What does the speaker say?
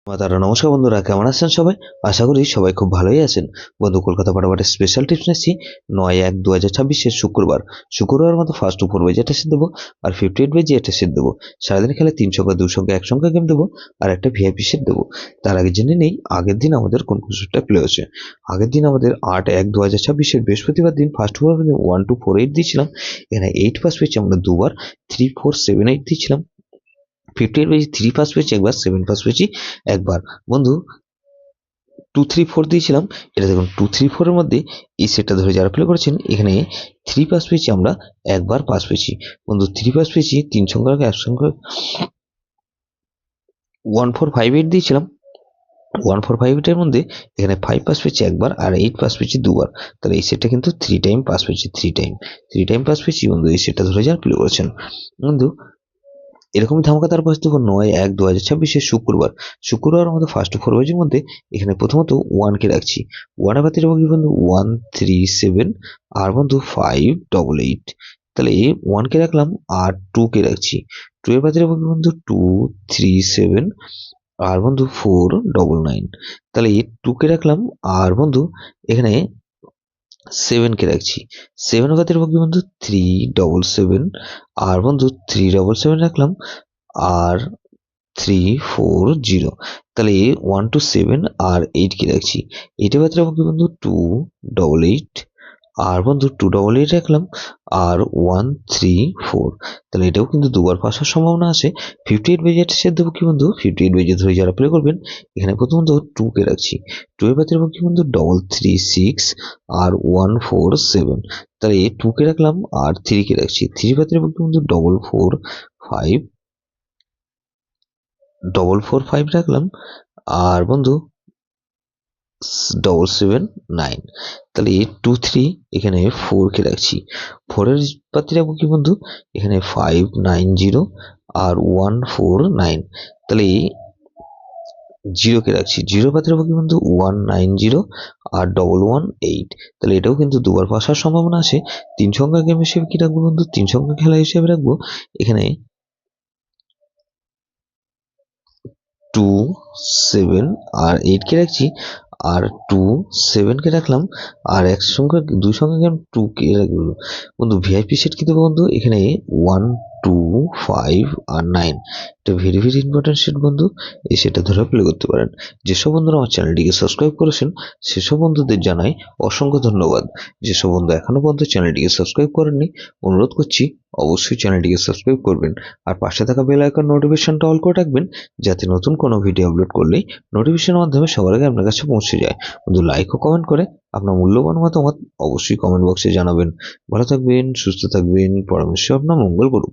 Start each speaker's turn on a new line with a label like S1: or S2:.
S1: তারা নমস্কার বন্ধুরা, কেমন আছেন সবাই? আশা করি সবাই খুব ভালোই আছেন। বন্ধু, কলকাতা ফাটাফাটের স্পেশাল টিপস নিচ্ছি 9/1/2026 শুক্রবার মতো ফার্স্ট উপর বাজে একটা সেট দেবো আর 58 বাজে একটা সেট দেবো। সারাদিন খেলে 3 সংখ্যা 2 সংখ্যা 1 সংখ্যা গেম দেবো আর একটা ভিআইপি সেট দেবো। তার আগে জেনে নেই আগের দিন আমাদের কোন কোন সেটটা প্লে হয়েছে। আগের দিন আমাদের 8/1/2026 বৃহস্পতিবার দিন ফার্স্ট উপর 1248 দিয়েছিলাম। এখানে 8 পাস পেয়েছি আমরা দুবার, 3478 দিয়েছিলাম। 58 পেয়েছি 3 পাস পেয়েছি একবার, 7 পাস পেয়েছি একবার। বন্ধু, 234 দিয়েছিলাম। এটা দেখুন 234 এর মধ্যে এই সেটটা ধরে যারা প্লে করেছেন এখানে 3 পাস পেয়েছি আমরা, একবার পাস পেয়েছি। বন্ধু 3 পাস পেয়েছি 3 সংখ্যা এক সংখ্যা 1458 দিয়েছিলাম। 1458 এর মধ্যে এখানে 5 পাস পেয়েছি একবার আর 8 পাস পেয়েছি দুবার। তাহলে এই সেটটা কিন্তু 3 টাইম পাস পেয়েছি, 3 টাইম পাস পেয়েছি। বন্ধু এই সেটটা ধরে যারা প্লে করেছেন, বন্ধু এরকমই ধামাকাদার বয়স দেখুন 9/1/2026 শুক্রবার আমাদের ফার্স্ট ফোর ওয়েজের মধ্যে এখানে প্রথমত 1 কে রাখছি। 1 এর বাতিল বন্ধু 137 আর বন্ধু 588। তাহলে 1 কে রাখলাম আর 2 কে রাখছি। 2 এর বাতিল বন্ধু 237 আর বন্ধু 499। তাহলে 2 কে রাখলাম আর বন্ধু এখানে 7 কে রাখছি। 7 এর বাতিল বন্ধু 377 আর বন্ধু 377 রাখলাম আর 340। তাহলে 1 to 7 আর 8 কে রাখছি। 8 এর বাতিল বন্ধু 288 আর বন্ধু 288 রাখলাম আর 134। তাহলে এটাও কিন্তু দুবার পাসার সম্ভাবনা আছে। 58 বেজে একটা সেট দেবো কি বন্ধু, 58 বেজে ধরে যারা প্লে করবেন এখানে প্রথমত 2 কে রাখছি। 2 এর বাতিল কি বন্ধু 336 আর 147। তাহলে 2 কে রাখলাম আর 3 কে রাখছি। 3 বাতিল বন্ধু 445 রাখলাম আর বন্ধু 779। তাহলে 23 এখানে 4 কে রাখছি। 4 এর পাত্রে রাখবো কি বন্ধু এখানে 590 আর 149। তাহলে 0 কে রাখছি। 0 পাত্রে রাখবো কি বন্ধু 190 আর 118। তাহলে এটাও কিন্তু দুবার পাসার সম্ভাবনা আছে। 3 সংখ্যা গেম হিসেবে কি রাখবো বন্ধু, 3 সংখ্যা খেলা হিসেবে রাখবো এখানে 2 7 আর 8 কে রাখছি আর 2 7 কে রাখলাম আর এক সংখ্যা 2 সংখ্যা গেম 2 কে রাখবো। বন্ধু ভিআইপি সেট কি দেবো বন্ধু এখানে 1 2 5 আর 9। এটা ভেরি ভেরি ইম্পর্টেন্ট সেট বন্ধু, এই সেটটা ধরে প্লে করতে পারেন। যেসব বন্ধুরা আমার চ্যানেলটিকে সাবস্ক্রাইব করেছেন সেসব বন্ধুদের জানাই অসংখ্য ধন্যবাদ। যেসব বন্ধু এখনো পর্যন্ত চ্যানেলটিকে সাবস্ক্রাইব করেননি অনুরোধ করছি অবশ্যই চ্যানেলটিকে সাবস্ক্রাইব করবেন আর পাশে থাকা বেল আইকন নোটিফিকেশনটা অল করে রাখবেন যাতে নতুন কোনো ভিডিও আপলোড করলেই নোটিফিকেশনের মাধ্যমে সবার আগে আপনার কাছে পৌঁছে যায়। বন্ধু লাইক ও কমেন্ট করে আপনার মূল্যবান মতামত অবশ্যই কমেন্ট বক্সে জানাবেন। ভালো থাকবেন, সুস্থ থাকবেন, পরমেশ্বর আপনার মঙ্গল করুন।